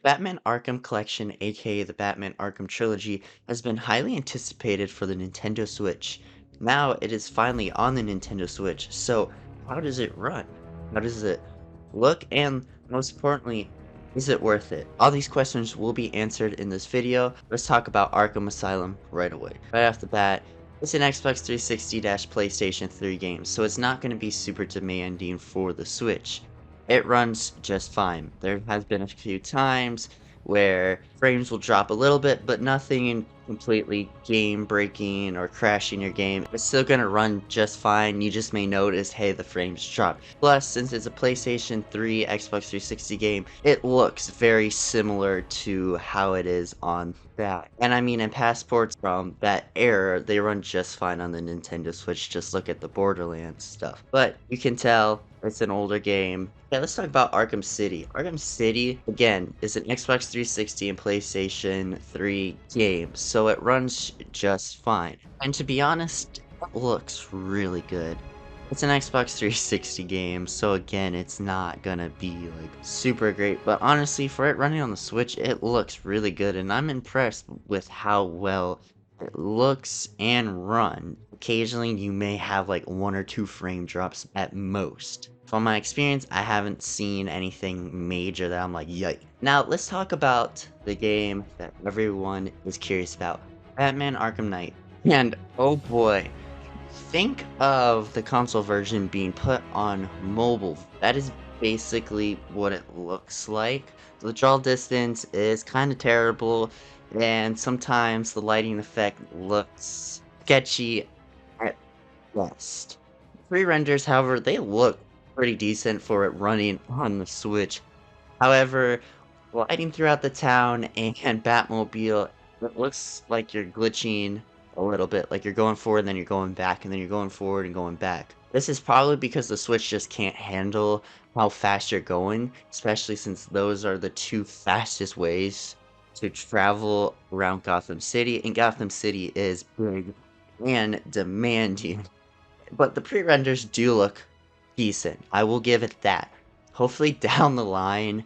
Batman Arkham Collection, aka the Batman Arkham Trilogy, has been highly anticipated for the Nintendo Switch. Now it is finally on the Nintendo Switch, so how does it run? How does it look? And most importantly, is it worth it? All these questions will be answered in this video. Let's talk about Arkham Asylum right away. Right off the bat, it's an Xbox 360-PlayStation 3 game, so it's not going to be super demanding for the Switch. It runs just fine. There has been a few times where frames will drop a little bit, but nothing completely game breaking or crashing your game. It's still gonna run just fine. You just may notice, hey, the frames dropped. Plus, since it's a PlayStation 3, Xbox 360 game, it looks very similar to how it is on that. And I mean, in passports from that era, they run just fine on the Nintendo Switch. Just look at the Borderlands stuff. But you can tell it's an older game. Okay, let's talk about Arkham City. Arkham City, again, is an Xbox 360 and PlayStation 3 game, so it runs just fine. And to be honest, it looks really good. It's an Xbox 360 game, so again, it's not gonna be like super great, but honestly, for it running on the Switch, it looks really good, and I'm impressed with how well it looks and run. Occasionally, you may have like 1 or 2 frame drops at most. From my experience, I haven't seen anything major that I'm like, yikes. Now, let's talk about the game that everyone is curious about, Batman Arkham Knight. And oh boy, think of the console version being put on mobile. That is basically what it looks like. The draw distance is kind of terrible, and sometimes the lighting effect looks sketchy at best. Pre-renders, however, they look pretty decent for it running on the Switch. However, gliding throughout the town and Batmobile, it looks like you're glitching a little bit, like you're going forward, then you're going back, and then you're going forward and going back. This is probably because the Switch just can't handle how fast you're going, especially since those are the 2 fastest ways to travel around Gotham City, and Gotham City is big and demanding. But the pre-renders do look decent. I will give it that. Hopefully down the line,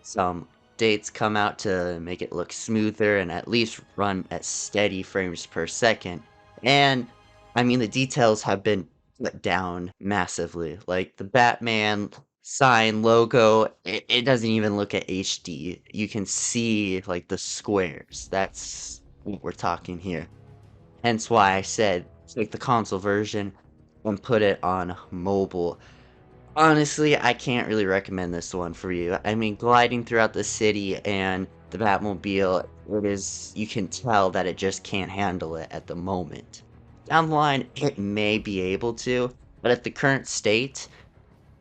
some updates come out to make it look smoother and at least run at steady frames per second. And I mean, the details have been put down massively. Like the Batman sign logo, it doesn't even look at HD. You can see like the squares. That's what we're talking here. Hence why I said take the console version and put it on mobile. Honestly, I can't really recommend this one for you. I mean, gliding throughout the city and the Batmobile, you can tell that it just can't handle it at the moment. Down the line, it may be able to, but at the current state,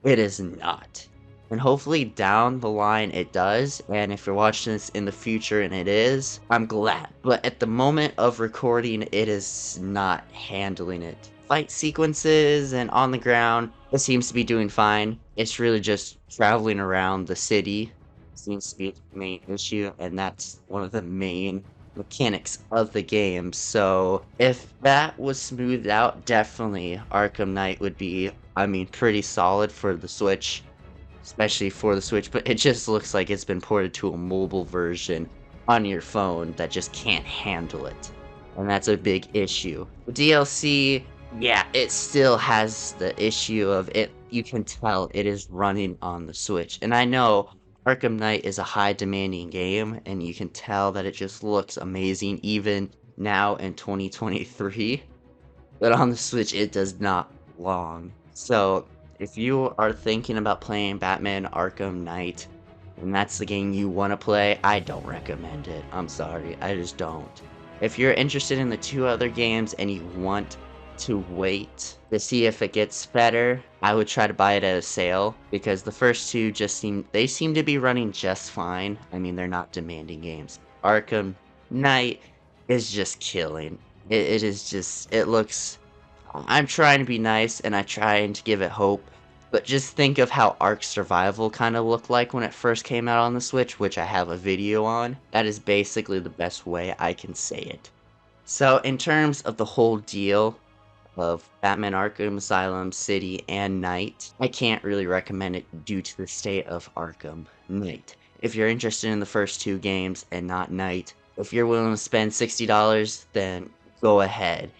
it is not. And hopefully down the line it does, and if you're watching this in the future and it is, I'm glad. But at the moment of recording, it is not handling it. Fight sequences and on the ground, it seems to be doing fine. It's really just traveling around the city seems to be the main issue, and that's one of the main mechanics of the game. So if that was smoothed out, definitely Arkham Knight would be, I mean, pretty solid for the Switch, especially for the Switch, but it just looks like it's been ported to a mobile version on your phone that just can't handle it. And that's a big issue. The DLC, yeah, it still has the issue of it. You can tell it is running on the Switch. And I know Arkham Knight is a high demanding game, and you can tell that it just looks amazing even now in 2023. But on the Switch, it does not belong. So, if you are thinking about playing Batman Arkham Knight, and that's the game you want to play, I don't recommend it. I'm sorry, I just don't. If you're interested in the 2 other games and you want to wait to see if it gets better, I would try to buy it at a sale, because the first 2 just seem to be running just fine. I mean, they're not demanding games. Arkham Knight is just killing. It is just, it looks, I'm trying to be nice and I'm trying to give it hope, but just think of how Ark Survival kind of looked like when it first came out on the Switch, which I have a video on. That is basically the best way I can say it. So in terms of the whole deal of Batman Arkham Asylum, City, and Knight, I can't really recommend it due to the state of Arkham Knight. if you're interested in the first 2 games and not Knight. If you're willing to spend $60, then go ahead.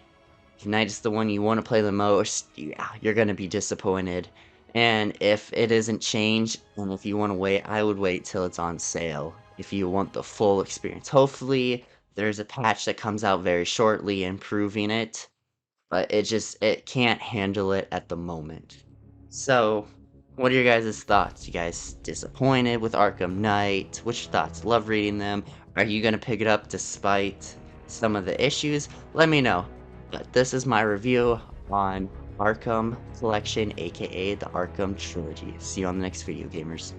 If Knight is the one you want to play the most, yeah, you're gonna be disappointed. And if it isn't changed, and if you want to wait, I would wait till it's on sale if you want the full experience. Hopefully, there's a patch that comes out very shortly improving it, but it can't handle it at the moment. So, what are your guys' thoughts? You guys disappointed with Arkham Knight? What's your thoughts? Love reading them. Are you gonna pick it up despite some of the issues? Let me know. But this is my review on Arkham Collection, aka the Arkham Trilogy. See you on the next video, gamers.